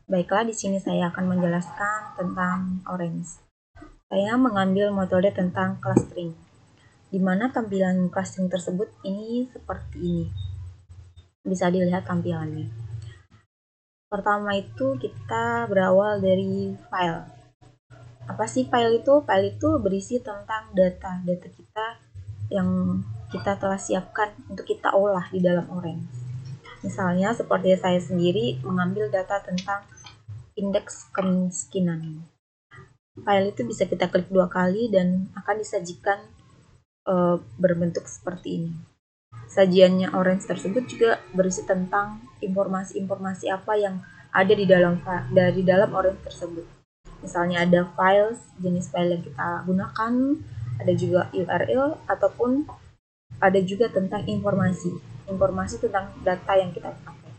Baiklah, di sini saya akan menjelaskan tentang Orange. Saya mengambil metode tentang clustering, di mana tampilan clustering tersebut ini seperti ini. Bisa dilihat tampilannya. Pertama itu kita berawal dari file. Apa sih file itu? File itu berisi tentang data kita yang kita telah siapkan untuk kita olah di dalam Orange. Misalnya seperti saya sendiri mengambil data tentang indeks kemiskinan. File itu bisa kita klik 2 kali dan akan disajikan berbentuk seperti ini. Sajiannya Orange tersebut juga berisi tentang informasi-informasi apa yang ada di dalam Orange tersebut. Misalnya ada files, jenis file yang kita gunakan, ada juga URL, ataupun ada juga tentang informasi tentang data yang kita pakai.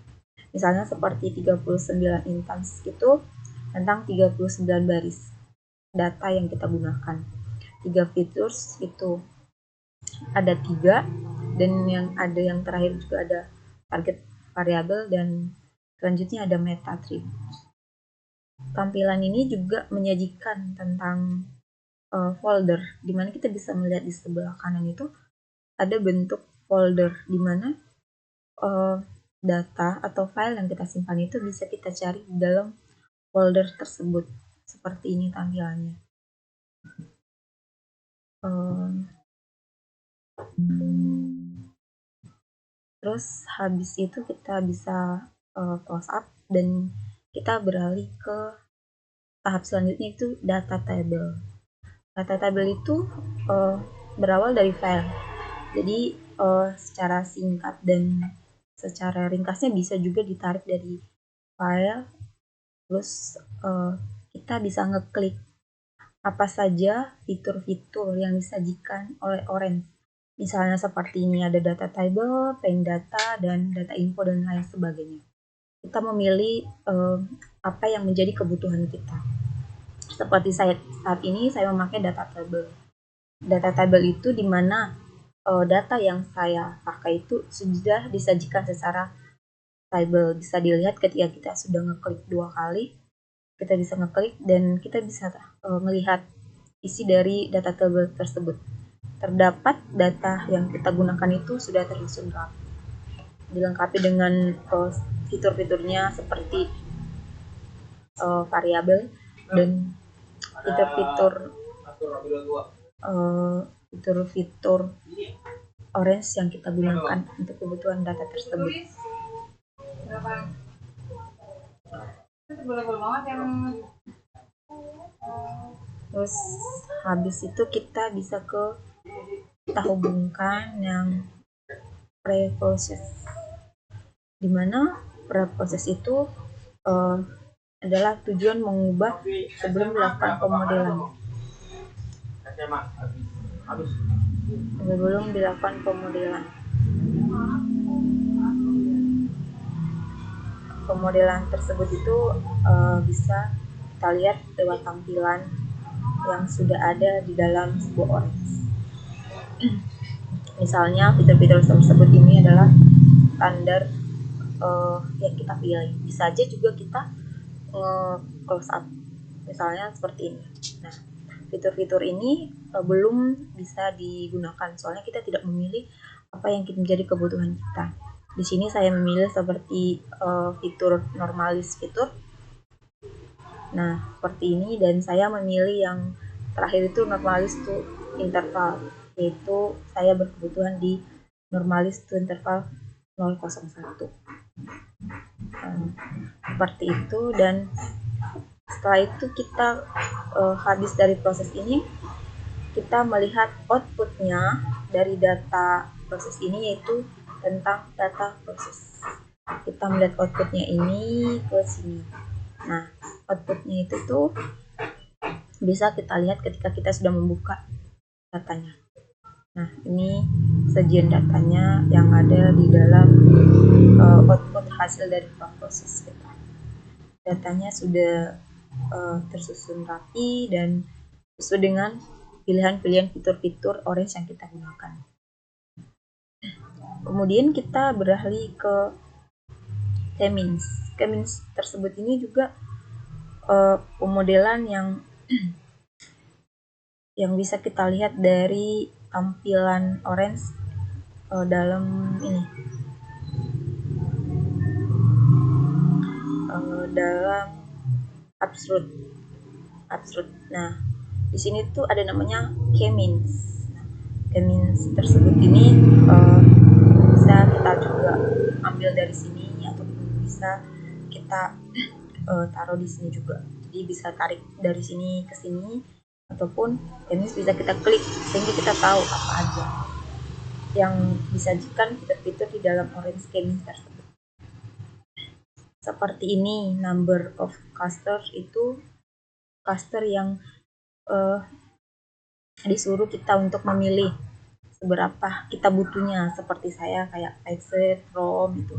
Misalnya seperti 39 instance itu tentang 39 baris data yang kita gunakan. 3 features itu ada 3, dan yang terakhir juga ada target variabel, dan selanjutnya ada meta attributes. Tampilan ini juga menyajikan tentang folder, di mana kita bisa melihat di sebelah kanan itu ada bentuk folder, di mana data atau file yang kita simpan itu bisa kita cari di dalam folder tersebut. Seperti ini tampilannya. Terus habis itu kita bisa close up dan kita beralih ke tahap selanjutnya, itu data table. Data table itu berawal dari file. Jadi secara singkat dan secara ringkasnya bisa juga ditarik dari file. Terus kita bisa ngeklik apa saja fitur-fitur yang disajikan oleh Orange. Misalnya seperti ini, ada data table, paint data, dan data info, dan lain sebagainya. Kita memilih apa yang menjadi kebutuhan kita. Seperti saat ini saya memakai data table. Data table itu di mana data yang saya pakai itu sudah disajikan secara table. Bisa dilihat ketika kita sudah ngeklik 2 kali, kita bisa ngeklik dan kita bisa melihat isi dari data table tersebut. Terdapat data yang kita gunakan itu sudah tersusun rapi, dilengkapi dengan fitur-fiturnya seperti variabel dan fitur-fitur Orange yang kita gunakan untuk kebutuhan data tersebut. Terus habis itu kita bisa kita hubungkan yang pre-process, dimana pre-process itu adalah tujuan mengubah sebelum dilakukan pemodelan. Pemodelan tersebut itu bisa kita lihat lewat tampilan yang sudah ada di dalam sebuah Orange. Misalnya fitur-fitur tersebut ini adalah standar yang kita pilih. Bisa aja juga kita close up, misalnya seperti ini. Nah, fitur-fitur ini belum bisa digunakan soalnya kita tidak memilih apa yang menjadi kebutuhan kita. Di sini saya memilih seperti fitur normalis fitur. Nah, seperti ini, dan saya memilih yang terakhir itu normalis to interval, yaitu saya berkebutuhan di normalis to interval 001. Seperti itu, dan setelah itu kita habis dari proses ini, kita melihat outputnya dari data proses ini, yaitu tentang data proses. Kita melihat outputnya ini ke sini. Nah, outputnya itu tuh bisa kita lihat ketika kita sudah membuka datanya. Nah, ini sajian datanya yang ada di dalam output hasil dari proses kita. Datanya sudah tersusun rapi dan sesuai dengan pilihan-pilihan fitur-fitur Orange yang kita gunakan. Kemudian kita beralih ke K-means. K-means tersebut ini juga pemodelan yang bisa kita lihat dari tampilan orange dalam ini, dalam absolute. Nah, di sini tuh ada namanya K-means. K-means tersebut ini bisa kita juga ambil dari sini ataupun bisa kita taruh di sini juga. Jadi bisa tarik dari sini ke sini ataupun K-means bisa kita klik sehingga kita tahu apa aja yang disajikan fitur-fitur di dalam orange K-means tersebut. Seperti ini, number of clusters itu cluster yang disuruh kita untuk memilih seberapa kita butuhnya. Seperti saya kayak Pixel, ROM itu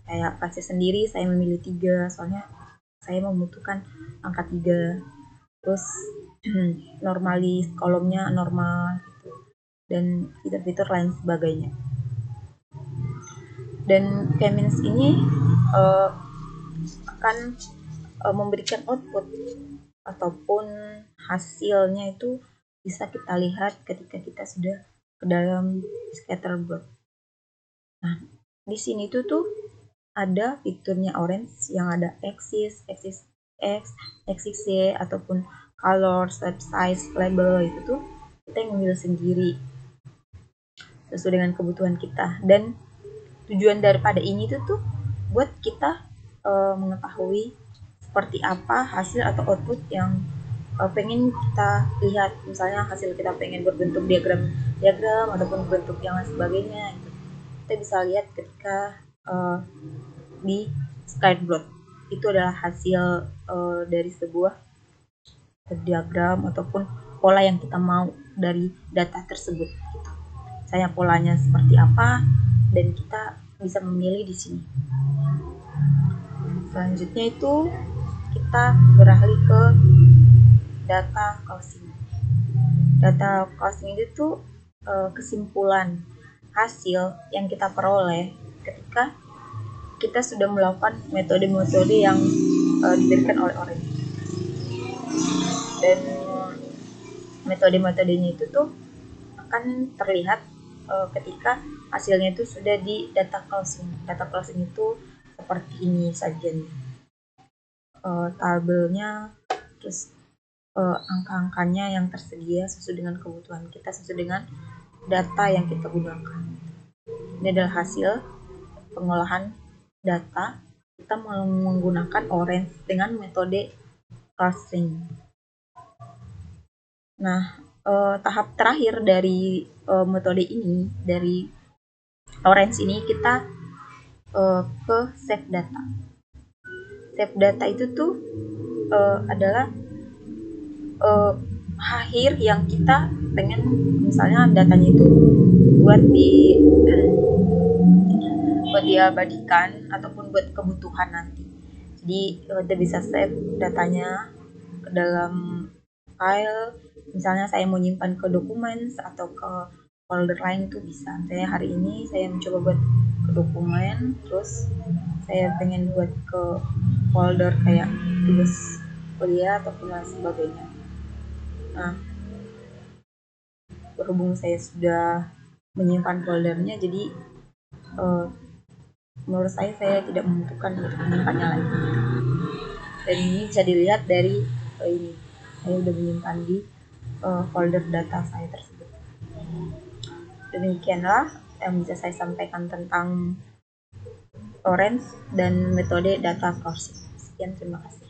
kayak PC sendiri saya memilih 3 soalnya saya membutuhkan angka 3. Terus normalis kolomnya normal gitu, dan fitur-fitur lain sebagainya. Dan K-means ini akan memberikan output ataupun hasilnya itu bisa kita lihat ketika kita sudah ke dalam scatterplot. Nah, di sini tuh ada fiturnya orange yang ada axis X, axis Y ataupun color, step size, label itu tuh kita yang memilih sendiri sesuai dengan kebutuhan kita. Dan tujuan daripada ini tuh buat kita mengetahui seperti apa hasil atau output yang pengen kita lihat. Misalnya hasil kita pengen berbentuk diagram ataupun bentuk yang lain sebagainya, kita bisa lihat ketika di scatterplot. Itu adalah hasil dari sebuah diagram ataupun pola yang kita mau dari data tersebut. Misalnya polanya seperti apa dan kita bisa memilih di sini. Selanjutnya itu kita beralih ke data closing. Data closing itu kesimpulan hasil yang kita peroleh ketika kita sudah melakukan metode-metode yang diberikan oleh Orange. Dan metode-metodenya itu tuh akan terlihat ketika hasilnya itu sudah di data closing. Data closing itu seperti ini saja nih. Tabelnya, terus angka-angkanya yang tersedia sesuai dengan kebutuhan kita, sesuai dengan data yang kita gunakan. Ini adalah hasil pengolahan data kita menggunakan Orange dengan metode clustering. Nah, tahap terakhir dari metode ini, dari Orange ini, kita ke save data. Save data itu tuh adalah akhir yang kita pengen, misalnya datanya itu buat diabadikan ataupun buat kebutuhan nanti. Jadi kita bisa save datanya ke dalam file. Misalnya saya mau nyimpan ke dokumen atau ke folder lain itu bisa. Saya hari ini saya mencoba buat ke dokumen, terus saya pengen buat ke folder kayak tugas kuliah ataupun lain sebagainya. Nah, berhubung saya sudah menyimpan foldernya, jadi menurut saya tidak membutuhkan untuk menyimpannya lagi. Dan ini bisa dilihat dari ini, saya sudah menyimpan di folder data saya tersebut. Demikianlah yang bisa saya sampaikan tentang Orange dan metode data closing. Sekian, terima kasih.